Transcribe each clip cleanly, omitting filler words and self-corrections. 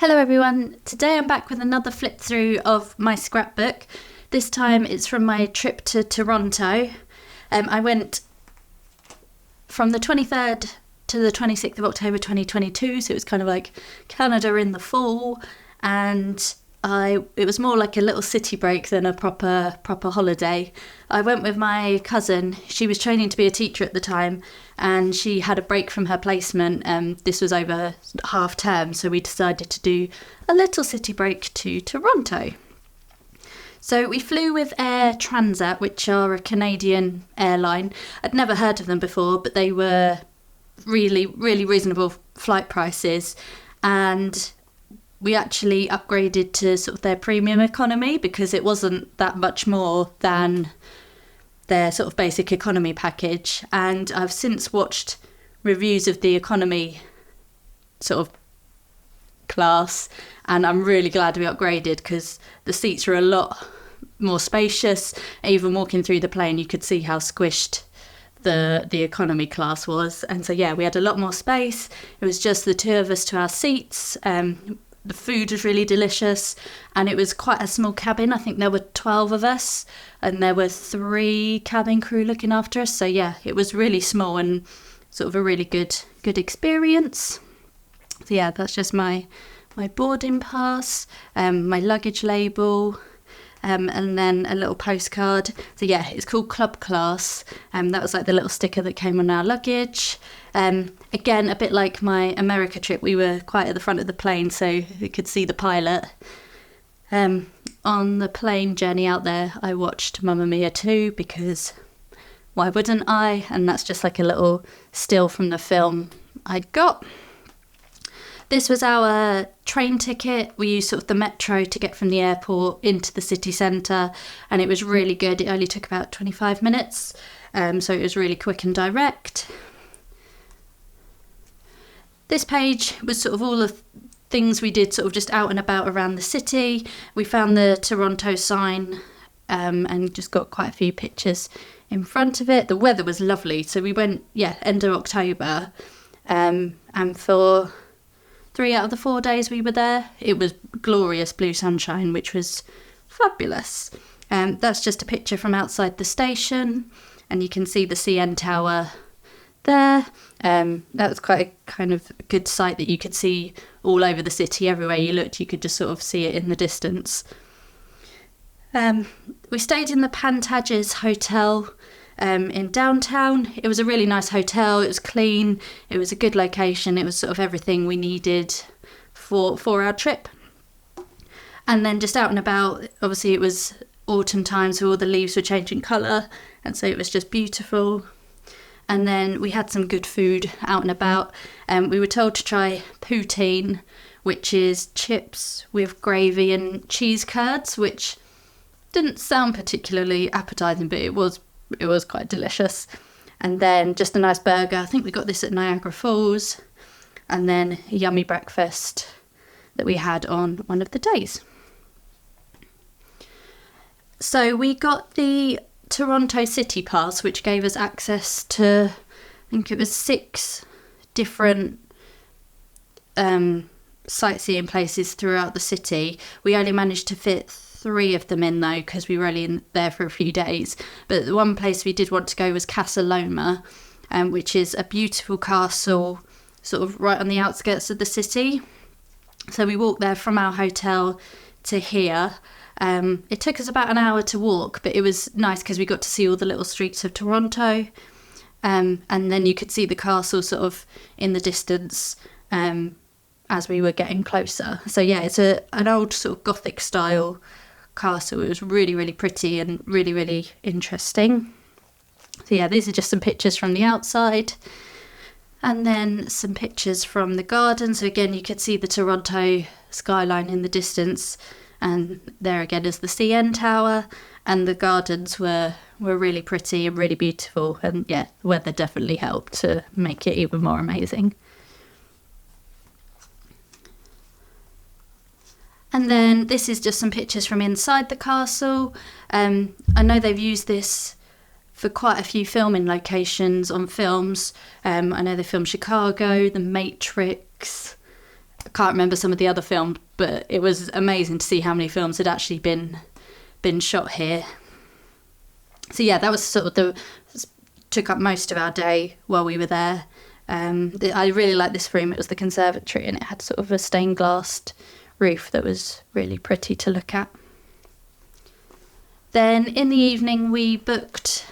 Hello everyone, today I'm back with another flip through of my scrapbook. This time it's from my trip to Toronto. I went from the 23rd to the 26th of October 2022, so it was kind of like Canada in the fall, and it was more like a little city break than a proper holiday. I went with my cousin. She was training to be a teacher at the time, and she had a break from her placement. This was over half term, so we decided to do a little city break to Toronto. So we flew with Air Transat, which are a Canadian airline. I'd never heard of them before, but they were really reasonable flight prices, and we actually upgraded to sort of their premium economy because it wasn't that much more than their sort of basic economy package. And I've since watched reviews of the economy sort of class, and I'm really glad we upgraded because the seats are a lot more spacious. Even walking through the plane, you could see how squished the economy class was. And so yeah, we had a lot more space. It was just the two of us to our seats. The food was really delicious, and it was quite a small cabin. I think there were 12 of us, and there were 3 cabin crew looking after us. So yeah, it was really small and sort of a really good experience. So yeah, that's just my boarding pass, my luggage label, and then a little postcard. So yeah, it's called Club Class. That was like the little sticker that came on our luggage. Again, a bit like my America trip, we were quite at the front of the plane, so we could see the pilot. On the plane journey out there, I watched Mamma Mia 2 because why wouldn't I? And that's just like a little still from the film I got. This was our train ticket. We used sort of the metro to get from the airport into the city centre, and it was really good. It only took about 25 minutes, so it was really quick and direct. This page was sort of all the things we did sort of just out and about around the city. We found the Toronto sign and just got quite a few pictures in front of it. The weather was lovely, so we went, end of October, and for 3 out of the 4 days we were there, it was glorious blue sunshine, which was fabulous. That's just a picture from outside the station, and you can see the CN Tower there. That was quite a kind of good sight that you could see all over the city. Everywhere you looked, you could just sort of see it in the distance. We stayed in the Pantages Hotel in downtown. It was a really nice hotel. It was clean. It was a good location. It was sort of everything we needed for our trip. And then just out and about, obviously it was autumn time, so all the leaves were changing colour, and so it was just beautiful. And then we had some good food out and about. We were told to try poutine, which is chips with gravy and cheese curds, which didn't sound particularly appetising, but it was quite delicious. And then just a nice burger. I think we got this at Niagara Falls. And then a yummy breakfast that we had on one of the days. So we got the Toronto City Pass, which gave us access to, I think it was 6 different sightseeing places throughout the city. We only managed to fit 3 of them in though, because we were only in there for a few days. But the one place we did want to go was Casa Loma, which is a beautiful castle sort of right on the outskirts of the city. So we walked there from our hotel to here. It took us about an hour to walk, but it was nice because we got to see all the little streets of Toronto, and then you could see the castle sort of in the distance as we were getting closer. So yeah, it's an old sort of Gothic style castle. It was really pretty and really interesting. So yeah, these are just some pictures from the outside, and then some pictures from the garden. So again, you could see the Toronto skyline in the distance. And there again is the CN Tower, and the gardens were really pretty and really beautiful, and yeah, the weather definitely helped to make it even more amazing. And then this is just some pictures from inside the castle. I know they've used this for quite a few filming locations on films. I know they filmed Chicago, The Matrix, I can't remember some of the other films, but it was amazing to see how many films had actually been shot here. So yeah, that was sort of took up most of our day while we were there. I really liked this room. It was the conservatory, and it had sort of a stained glass roof that was really pretty to look at. Then in the evening we booked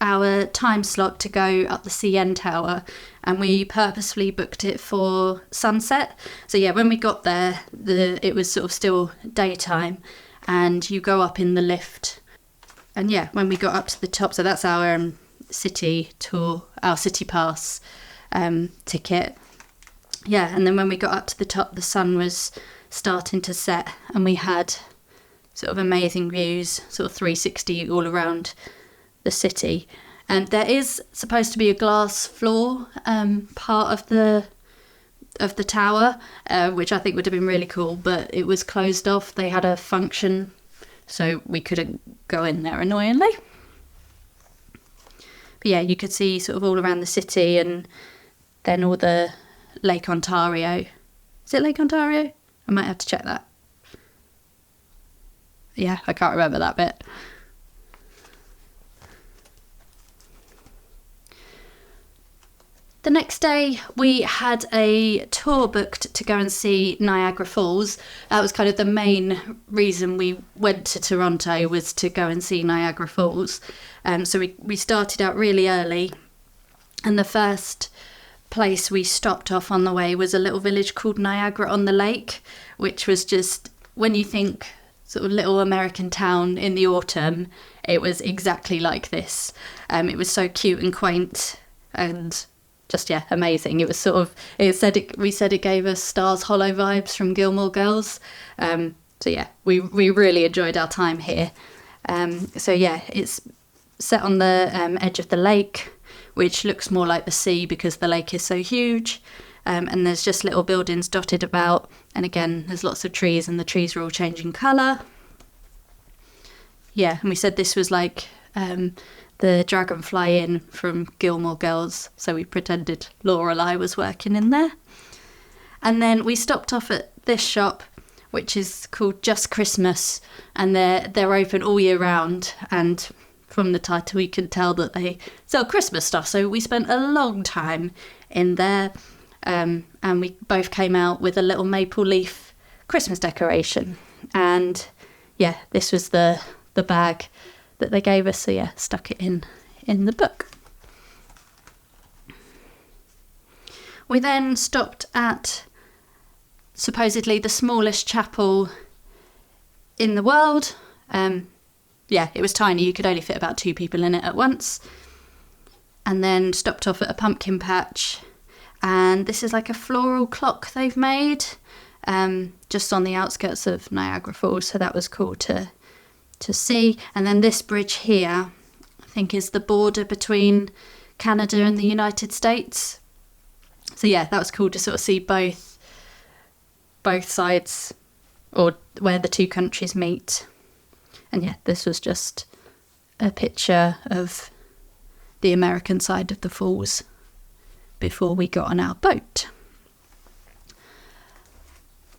our time slot to go up the CN Tower, and we purposefully booked it for sunset. So yeah, when we got there, it was sort of still daytime, and you go up in the lift. And yeah, when we got up to the top, so that's our city tour, our city pass ticket. Yeah, and then when we got up to the top, the sun was starting to set, and we had sort of amazing views, sort of 360 all around the city. And there is supposed to be a glass floor part of the tower, which I think would have been really cool, but it was closed off. They had a function, so we couldn't go in there, annoyingly. But yeah, you could see sort of all around the city, and then all the Lake Ontario. Is it Lake Ontario? I might have to check that. Yeah, I can't remember that bit. The next day we had a tour booked to go and see Niagara Falls. That was kind of the main reason we went to Toronto, was to go and see Niagara Falls. So we started out really early, and the first place we stopped off on the way was a little village called Niagara-on-the-Lake, which was just, when you think sort of little American town in the autumn, it was exactly like this. It was so cute and quaint, and just, yeah, amazing. It was sort of, we said it gave us Stars Hollow vibes from Gilmore Girls. So yeah, we really enjoyed our time here. So yeah, it's set on the edge of the lake, which looks more like the sea because the lake is so huge. And there's just little buildings dotted about, and again there's lots of trees, and the trees are all changing colour. Yeah, and we said this was like the Dragonfly Inn from Gilmore Girls, so we pretended Lorelai was working in there. And then we stopped off at this shop, which is called Just Christmas, and they're open all year round, and from the title you can tell that they sell Christmas stuff. So we spent a long time in there, and we both came out with a little maple leaf Christmas decoration. And yeah, this was the bag that they gave us, so yeah, stuck it in the book. We then stopped at supposedly the smallest chapel in the world. Yeah, it was tiny, you could only fit about 2 people in it at once. And then stopped off at a pumpkin patch, and this is like a floral clock they've made just on the outskirts of Niagara Falls, so that was cool to see. And then this bridge here, I think, is the border between Canada and the United States. So yeah, that was cool to sort of see both sides, or where the two countries meet. And yeah, this was just a picture of the American side of the falls before we got on our boat.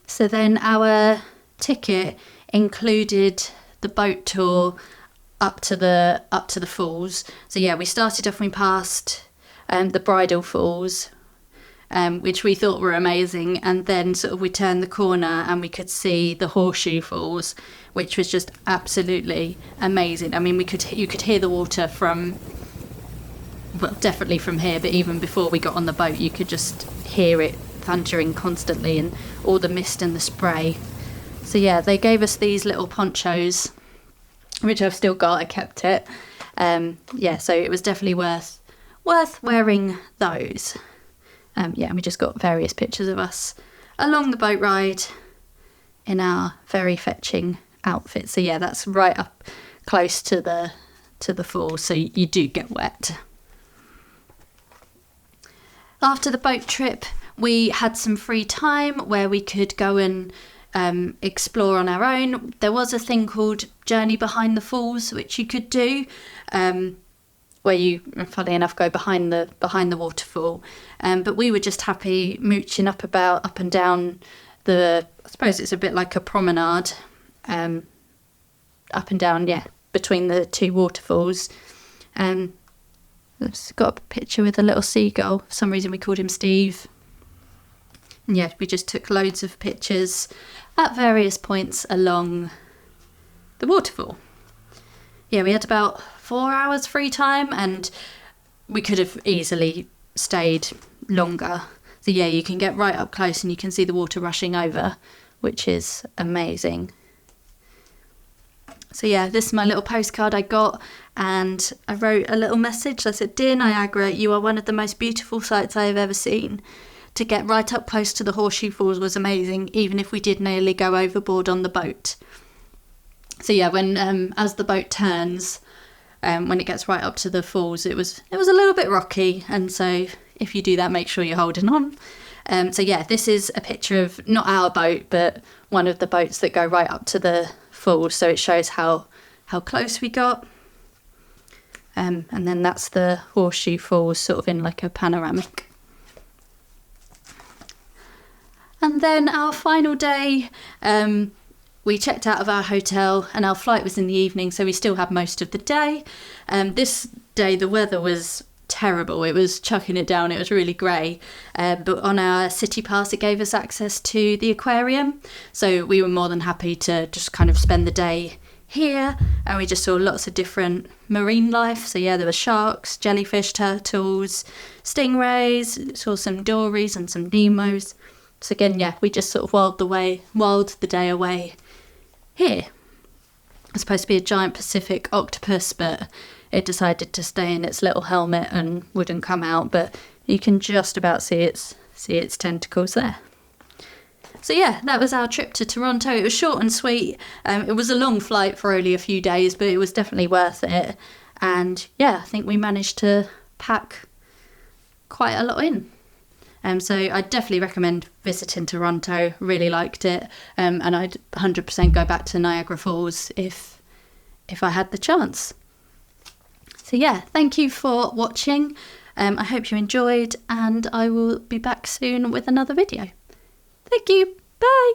So then our ticket included the boat tour up to the falls. So yeah, we started off, we passed the Bridal Falls, which we thought were amazing, and then sort of we turned the corner and we could see the Horseshoe Falls, which was just absolutely amazing. I mean, you could hear the water from, well, definitely from here, but even before we got on the boat, you could just hear it thundering constantly, and all the mist and the spray. So yeah, they gave us these little ponchos, which I've still got. I kept it. Yeah, so it was definitely worth wearing those. Yeah, and we just got various pictures of us along the boat ride in our very fetching outfits. So yeah, that's right up close to the falls, so you do get wet. After the boat trip, we had some free time where we could go and explore on our own. There was a thing called Journey Behind the Falls, which you could do. where you, funnily enough, go behind the waterfall. But we were just happy mooching up and down I suppose it's a bit like a promenade, up and down, between the two waterfalls. It's got a picture with a little seagull. For some reason we called him Steve. And yeah, we just took loads of pictures at various points along the waterfall. Yeah, we had about 4 hours free time, and we could have easily stayed longer. So yeah, you can get right up close and you can see the water rushing over, which is amazing. So yeah, this is my little postcard I got, and I wrote a little message. I said, "Dear Niagara, you are one of the most beautiful sights I have ever seen. To get right up close to the Horseshoe Falls was amazing, even if we did nearly go overboard on the boat." So yeah, when as the boat turns, when it gets right up to the falls, it was a little bit rocky, and so if you do that, make sure you're holding on. So yeah, this is a picture of not our boat, but one of the boats that go right up to the falls. So it shows how close we got. And then that's the Horseshoe Falls, sort of in like a panoramic. And then our final day, we checked out of our hotel, and our flight was in the evening, so we still had most of the day. This day the weather was terrible. It was chucking it down. It was really grey. But on our city pass, it gave us access to the aquarium, so we were more than happy to just kind of spend the day here, and we just saw lots of different marine life. So yeah, there were sharks, jellyfish, turtles, stingrays, saw some dories and some Nemos. So again, yeah, we just sort of whiled the day away here. It's supposed to be a giant Pacific octopus, but it decided to stay in its little helmet and wouldn't come out, but you can just about see its tentacles there. So yeah, that was our trip to Toronto. It was short and sweet. It was a long flight for only a few days, but it was definitely worth it. And yeah, I think we managed to pack quite a lot in. So I'd definitely recommend visiting Toronto. Really liked it. And I'd 100% go back to Niagara Falls if I had the chance. So yeah, thank you for watching. I hope you enjoyed, and I will be back soon with another video. Thank you. Bye.